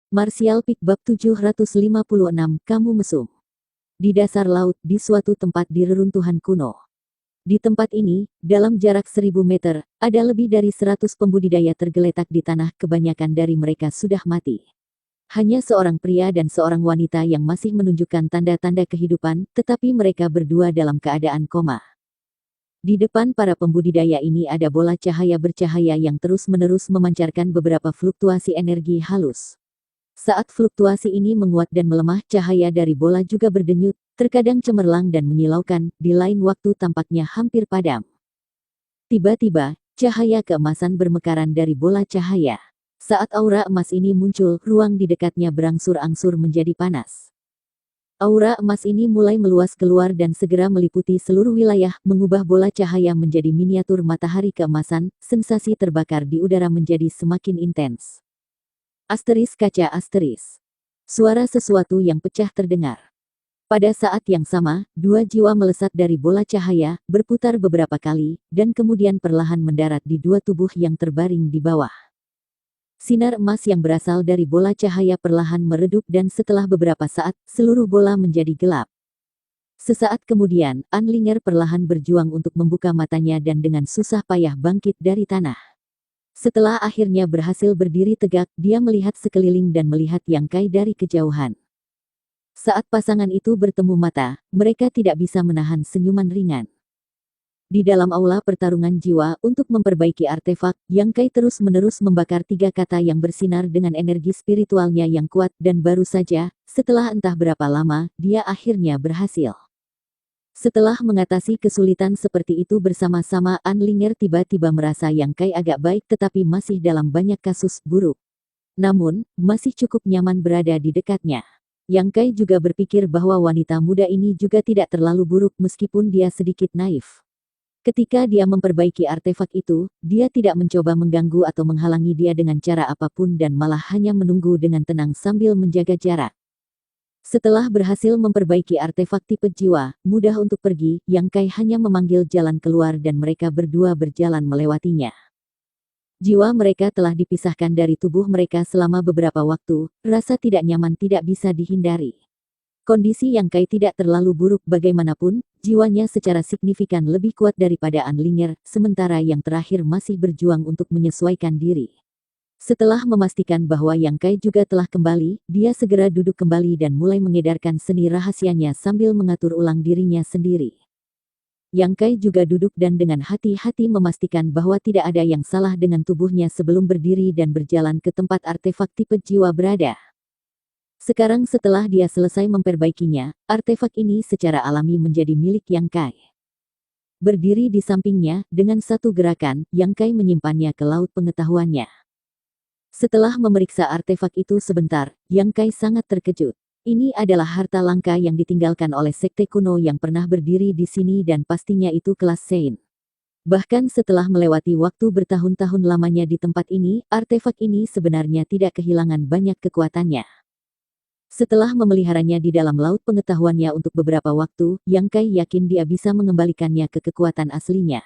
Martial Peak Bab 756, Kamu Mesum. Di dasar laut, di suatu tempat di reruntuhan kuno. Di tempat ini, dalam jarak 1000 meter, ada lebih dari 100 pembudidaya tergeletak di tanah, kebanyakan dari mereka sudah mati. Hanya seorang pria dan seorang wanita yang masih menunjukkan tanda-tanda kehidupan, tetapi mereka berdua dalam keadaan koma. Di depan para pembudidaya ini ada bola cahaya bercahaya yang terus-menerus memancarkan beberapa fluktuasi energi halus. Saat fluktuasi ini menguat dan melemah, cahaya dari bola juga berdenyut, terkadang cemerlang dan menyilaukan, di lain waktu tampaknya hampir padam. Tiba-tiba, cahaya keemasan bermekaran dari bola cahaya. Saat aura emas ini muncul, ruang di dekatnya berangsur-angsur menjadi panas. Aura emas ini mulai meluas keluar dan segera meliputi seluruh wilayah, mengubah bola cahaya menjadi miniatur matahari keemasan, sensasi terbakar di udara menjadi semakin intens. Asteris kaca asteris. Suara sesuatu yang pecah terdengar. Pada saat yang sama, dua jiwa melesat dari bola cahaya, berputar beberapa kali, dan kemudian perlahan mendarat di dua tubuh yang terbaring di bawah. Sinar emas yang berasal dari bola cahaya perlahan meredup dan setelah beberapa saat, seluruh bola menjadi gelap. Sesaat kemudian, Anlinger perlahan berjuang untuk membuka matanya dan dengan susah payah bangkit dari tanah. Setelah akhirnya berhasil berdiri tegak, dia melihat sekeliling dan melihat Yang Kai dari kejauhan. Saat pasangan itu bertemu mata, mereka tidak bisa menahan senyuman ringan. Di dalam aula pertarungan jiwa, untuk memperbaiki artefak, Yang Kai terus-menerus membakar 3 kata yang bersinar dengan energi spiritualnya yang kuat, dan baru saja, setelah entah berapa lama, dia akhirnya berhasil. Setelah mengatasi kesulitan seperti itu bersama-sama, Anlinger tiba-tiba merasa Yang Kai agak baik tetapi masih dalam banyak kasus buruk. Namun, masih cukup nyaman berada di dekatnya. Yang Kai juga berpikir bahwa wanita muda ini juga tidak terlalu buruk meskipun dia sedikit naif. Ketika dia memperbaiki artefak itu, dia tidak mencoba mengganggu atau menghalangi dia dengan cara apapun dan malah hanya menunggu dengan tenang sambil menjaga jarak. Setelah berhasil memperbaiki artefak tipe jiwa, mudah untuk pergi, Yang Kai hanya memanggil jalan keluar dan mereka berdua berjalan melewatinya. Jiwa mereka telah dipisahkan dari tubuh mereka selama beberapa waktu, rasa tidak nyaman tidak bisa dihindari. Kondisi Yang Kai tidak terlalu buruk bagaimanapun, jiwanya secara signifikan lebih kuat daripada Anlinger, sementara yang terakhir masih berjuang untuk menyesuaikan diri. Setelah memastikan bahwa Yang Kai juga telah kembali, dia segera duduk kembali dan mulai mengedarkan seni rahasianya sambil mengatur ulang dirinya sendiri. Yang Kai juga duduk dan dengan hati-hati memastikan bahwa tidak ada yang salah dengan tubuhnya sebelum berdiri dan berjalan ke tempat artefak tipe jiwa berada. Sekarang setelah dia selesai memperbaikinya, artefak ini secara alami menjadi milik Yang Kai. Berdiri di sampingnya, dengan satu gerakan, Yang Kai menyimpannya ke laut pengetahuannya. Setelah memeriksa artefak itu sebentar, Yang Kai sangat terkejut. Ini adalah harta langka yang ditinggalkan oleh sekte kuno yang pernah berdiri di sini dan pastinya itu kelas Saint. Bahkan setelah melewati waktu bertahun-tahun lamanya di tempat ini, artefak ini sebenarnya tidak kehilangan banyak kekuatannya. Setelah memeliharanya di dalam laut pengetahuannya untuk beberapa waktu, Yang Kai yakin dia bisa mengembalikannya ke kekuatan aslinya.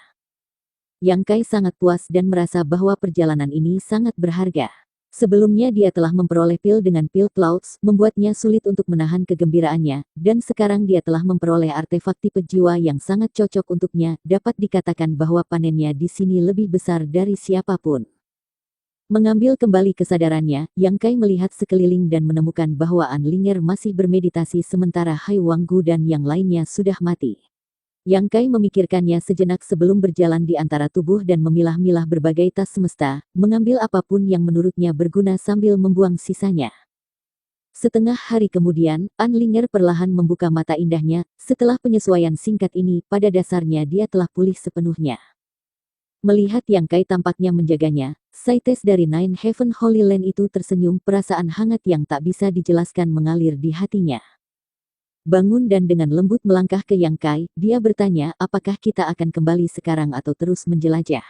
Yang Kai sangat puas dan merasa bahwa perjalanan ini sangat berharga. Sebelumnya dia telah memperoleh pil dengan pil clouds, membuatnya sulit untuk menahan kegembiraannya, dan sekarang dia telah memperoleh artefak tipe jiwa yang sangat cocok untuknya, dapat dikatakan bahwa panennya di sini lebih besar dari siapapun. Mengambil kembali kesadarannya, Yang Kai melihat sekeliling dan menemukan bahwa Anlinger masih bermeditasi sementara Hai Wanggu dan yang lainnya sudah mati. Yang Kai memikirkannya sejenak sebelum berjalan di antara tubuh dan memilah-milah berbagai tas semesta, mengambil apapun yang menurutnya berguna sambil membuang sisanya. Setengah hari kemudian, Anlinger perlahan membuka mata indahnya, setelah penyesuaian singkat ini, pada dasarnya dia telah pulih sepenuhnya. Melihat Yang Kai tampaknya menjaganya, Saites dari Nine Heaven Holy Land itu tersenyum, perasaan hangat yang tak bisa dijelaskan mengalir di hatinya. Bangun dan dengan lembut melangkah ke Yang Kai, dia bertanya, apakah kita akan kembali sekarang atau terus menjelajah?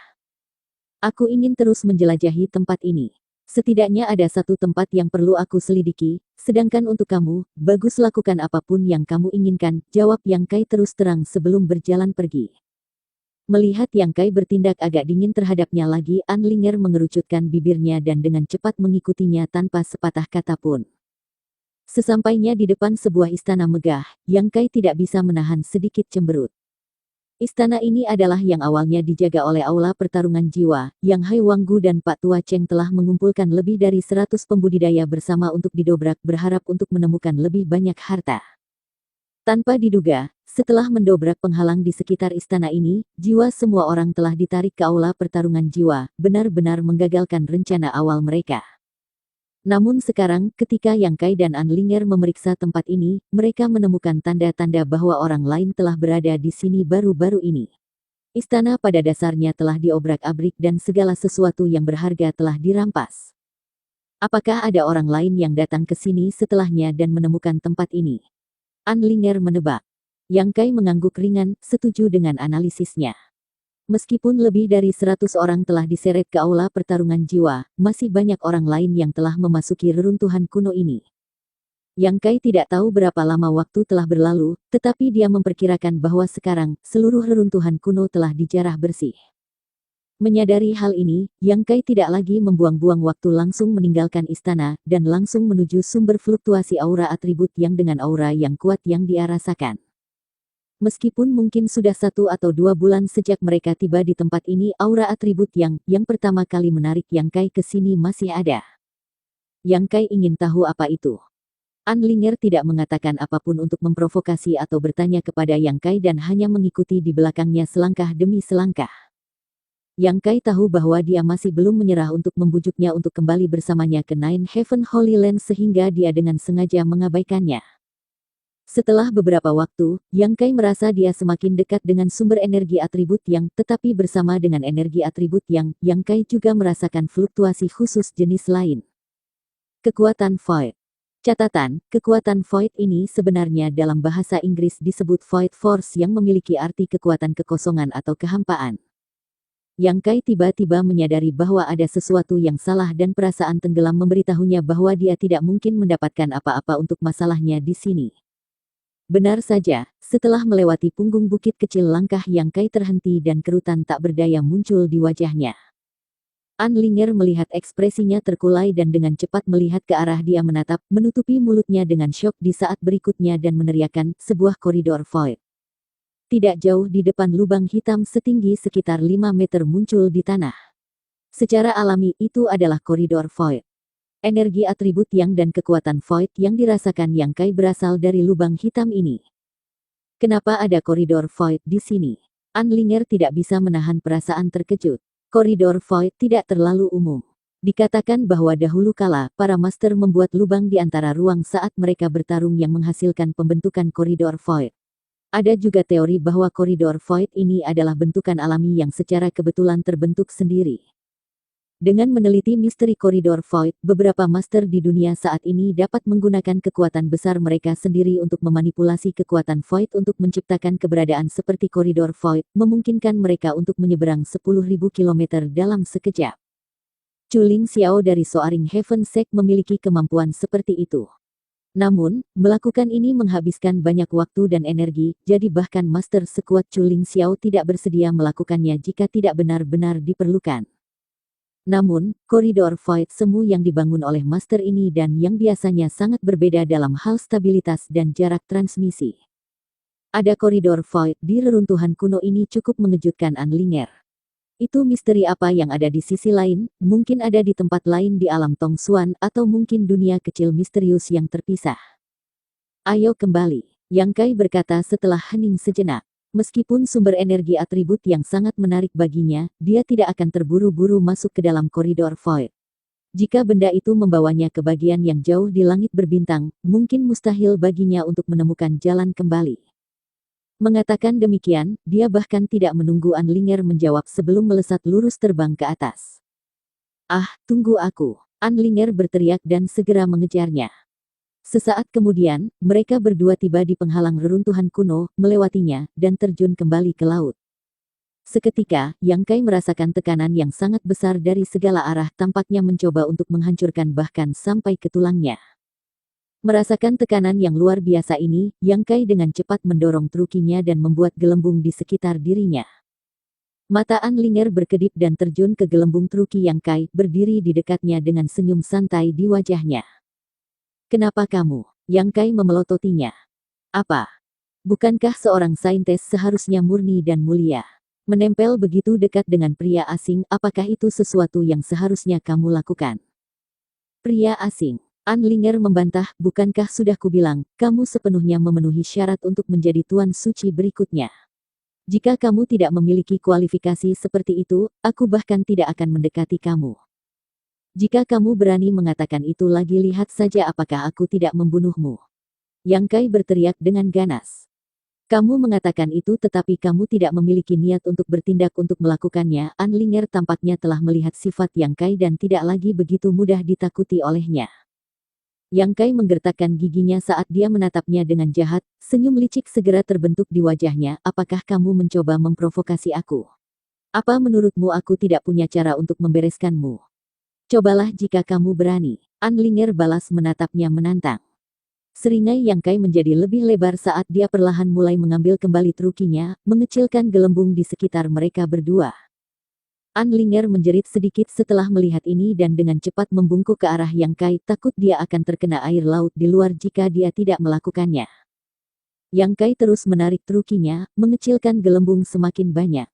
Aku ingin terus menjelajahi tempat ini. Setidaknya ada satu tempat yang perlu aku selidiki, sedangkan untuk kamu, bagus lakukan apapun yang kamu inginkan, jawab Yang Kai terus terang sebelum berjalan pergi. Melihat Yang Kai bertindak agak dingin terhadapnya lagi, Anlinger mengerucutkan bibirnya dan dengan cepat mengikutinya tanpa sepatah kata pun. Sesampainya di depan sebuah istana megah, Yang Kai tidak bisa menahan sedikit cemberut. Istana ini adalah yang awalnya dijaga oleh aula pertarungan jiwa, yang Hai Wanggu dan Pak Tua Cheng telah mengumpulkan lebih dari 100 pembudidaya bersama untuk didobrak berharap untuk menemukan lebih banyak harta. Tanpa diduga, setelah mendobrak penghalang di sekitar istana ini, jiwa semua orang telah ditarik ke aula pertarungan jiwa, benar-benar menggagalkan rencana awal mereka. Namun sekarang, ketika Yang Kai dan Anlinger memeriksa tempat ini, mereka menemukan tanda-tanda bahwa orang lain telah berada di sini baru-baru ini. Istana pada dasarnya telah diobrak-abrik dan segala sesuatu yang berharga telah dirampas. Apakah ada orang lain yang datang ke sini setelahnya dan menemukan tempat ini? Anlinger menebak. Yang Kai mengangguk ringan, setuju dengan analisisnya. Meskipun lebih dari 100 orang telah diseret ke aula pertarungan jiwa, masih banyak orang lain yang telah memasuki reruntuhan kuno ini. Yang Kai tidak tahu berapa lama waktu telah berlalu, tetapi dia memperkirakan bahwa sekarang, seluruh reruntuhan kuno telah dijarah bersih. Menyadari hal ini, Yang Kai tidak lagi membuang-buang waktu langsung meninggalkan istana, dan langsung menuju sumber fluktuasi aura atribut yang dengan aura yang kuat yang dia rasakan. Meskipun mungkin sudah 1 atau 2 bulan sejak mereka tiba di tempat ini, aura atribut yang pertama kali menarik Yang Kai ke sini masih ada. Yang Kai ingin tahu apa itu. Anlinger tidak mengatakan apapun untuk memprovokasi atau bertanya kepada Yang Kai dan hanya mengikuti di belakangnya selangkah demi selangkah. Yang Kai tahu bahwa dia masih belum menyerah untuk membujuknya untuk kembali bersamanya ke Nine Heaven Holy Land sehingga dia dengan sengaja mengabaikannya. Setelah beberapa waktu, Yang Kai merasa dia semakin dekat dengan sumber energi atribut yang, tetapi bersama dengan energi atribut yang Kai juga merasakan fluktuasi khusus jenis lain. Kekuatan Void. Catatan, kekuatan Void ini sebenarnya dalam bahasa Inggris disebut Void Force yang memiliki arti kekuatan kekosongan atau kehampaan. Yang Kai tiba-tiba menyadari bahwa ada sesuatu yang salah dan perasaan tenggelam memberitahunya bahwa dia tidak mungkin mendapatkan apa-apa untuk masalahnya di sini. Benar saja, setelah melewati punggung bukit kecil langkah Yang Kai terhenti dan kerutan tak berdaya muncul di wajahnya. Anlinger melihat ekspresinya terkulai dan dengan cepat melihat ke arah dia menatap, menutupi mulutnya dengan syok di saat berikutnya dan meneriakkan, sebuah koridor void. Tidak jauh di depan lubang hitam setinggi sekitar 5 meter muncul di tanah. Secara alami itu adalah koridor void. Energi atribut yang dan kekuatan void yang dirasakan Yang Kai berasal dari lubang hitam ini. Kenapa ada koridor void di sini? Anlinger tidak bisa menahan perasaan terkejut. Koridor void tidak terlalu umum. Dikatakan bahwa dahulu kala, para master membuat lubang di antara ruang saat mereka bertarung yang menghasilkan pembentukan koridor void. Ada juga teori bahwa koridor void ini adalah bentukan alami yang secara kebetulan terbentuk sendiri. Dengan meneliti misteri koridor void, beberapa master di dunia saat ini dapat menggunakan kekuatan besar mereka sendiri untuk memanipulasi kekuatan void untuk menciptakan keberadaan seperti koridor void, memungkinkan mereka untuk menyeberang 10.000 km dalam sekejap. Chuling Xiao dari Soaring Heaven Sect memiliki kemampuan seperti itu. Namun, melakukan ini menghabiskan banyak waktu dan energi, jadi bahkan master sekuat Chuling Xiao tidak bersedia melakukannya jika tidak benar-benar diperlukan. Namun, koridor void semu yang dibangun oleh master ini dan yang biasanya sangat berbeda dalam hal stabilitas dan jarak transmisi. Ada koridor void di reruntuhan kuno ini cukup mengejutkan Anlinger. Itu misteri apa yang ada di sisi lain, mungkin ada di tempat lain di alam Tong Xuan atau mungkin dunia kecil misterius yang terpisah. Ayo kembali, Yang Kai berkata setelah hening sejenak. Meskipun sumber energi atribut yang sangat menarik baginya, dia tidak akan terburu-buru masuk ke dalam koridor void. Jika benda itu membawanya ke bagian yang jauh di langit berbintang, mungkin mustahil baginya untuk menemukan jalan kembali. Mengatakan demikian, dia bahkan tidak menunggu Anlinger menjawab sebelum melesat lurus terbang ke atas. Ah, tunggu aku! Anlinger berteriak dan segera mengejarnya. Sesaat kemudian, mereka berdua tiba di penghalang reruntuhan kuno, melewatinya, dan terjun kembali ke laut. Seketika, Yang Kai merasakan tekanan yang sangat besar dari segala arah, tampaknya mencoba untuk menghancurkan bahkan sampai ke tulangnya. Merasakan tekanan yang luar biasa ini, Yang Kai dengan cepat mendorong trukinya dan membuat gelembung di sekitar dirinya. Mata Anlinger berkedip dan terjun ke gelembung Truki Yang Kai berdiri di dekatnya dengan senyum santai di wajahnya. Kenapa kamu? Yang Kai memelototinya. Apa? Bukankah seorang saintis seharusnya murni dan mulia? Menempel begitu dekat dengan pria asing, apakah itu sesuatu yang seharusnya kamu lakukan? Pria asing. Anlinger membantah, bukankah sudah kubilang, kamu sepenuhnya memenuhi syarat untuk menjadi tuan suci berikutnya. Jika kamu tidak memiliki kualifikasi seperti itu, aku bahkan tidak akan mendekati kamu. Jika kamu berani mengatakan itu lagi, lihat saja apakah aku tidak membunuhmu. Yang Kai berteriak dengan ganas. Kamu mengatakan itu tetapi kamu tidak memiliki niat untuk bertindak untuk melakukannya. Anlinger tampaknya telah melihat sifat Yang Kai dan tidak lagi begitu mudah ditakuti olehnya. Yang Kai menggertakkan giginya saat dia menatapnya dengan jahat, senyum licik segera terbentuk di wajahnya. Apakah kamu mencoba memprovokasi aku? Apa menurutmu aku tidak punya cara untuk membereskanmu? Cobalah jika kamu berani. Anlinger balas menatapnya menantang. Seringai Yang Kai menjadi lebih lebar saat dia perlahan mulai mengambil kembali trukinya, mengecilkan gelembung di sekitar mereka berdua. Anlinger menjerit sedikit setelah melihat ini dan dengan cepat membungkuk ke arah Yang Kai, takut dia akan terkena air laut di luar jika dia tidak melakukannya. Yang Kai terus menarik trukinya, mengecilkan gelembung semakin banyak.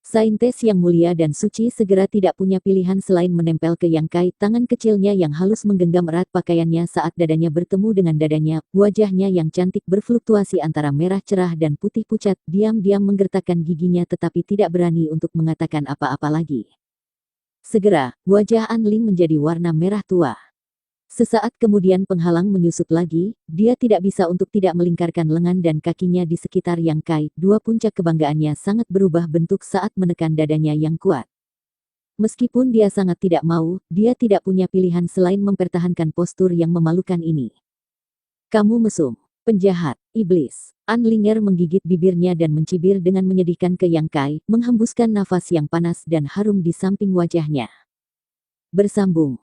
Saintis yang mulia dan suci segera tidak punya pilihan selain menempel ke Yang Kai. Tangan kecilnya yang halus menggenggam erat pakaiannya saat dadanya bertemu dengan dadanya. Wajahnya yang cantik berfluktuasi antara merah cerah dan putih pucat. Diam-diam menggertakkan giginya tetapi tidak berani untuk mengatakan apa-apa lagi. Segera, wajah Anling menjadi warna merah tua. Sesaat kemudian penghalang menyusut lagi, dia tidak bisa untuk tidak melingkarkan lengan dan kakinya di sekitar Yang Kai. Dua puncak kebanggaannya sangat berubah bentuk saat menekan dadanya yang kuat. Meskipun dia sangat tidak mau, dia tidak punya pilihan selain mempertahankan postur yang memalukan ini. Kamu mesum, penjahat, iblis. Anlinger menggigit bibirnya dan mencibir dengan menyedihkan ke Yang Kai, menghembuskan nafas yang panas dan harum di samping wajahnya. Bersambung.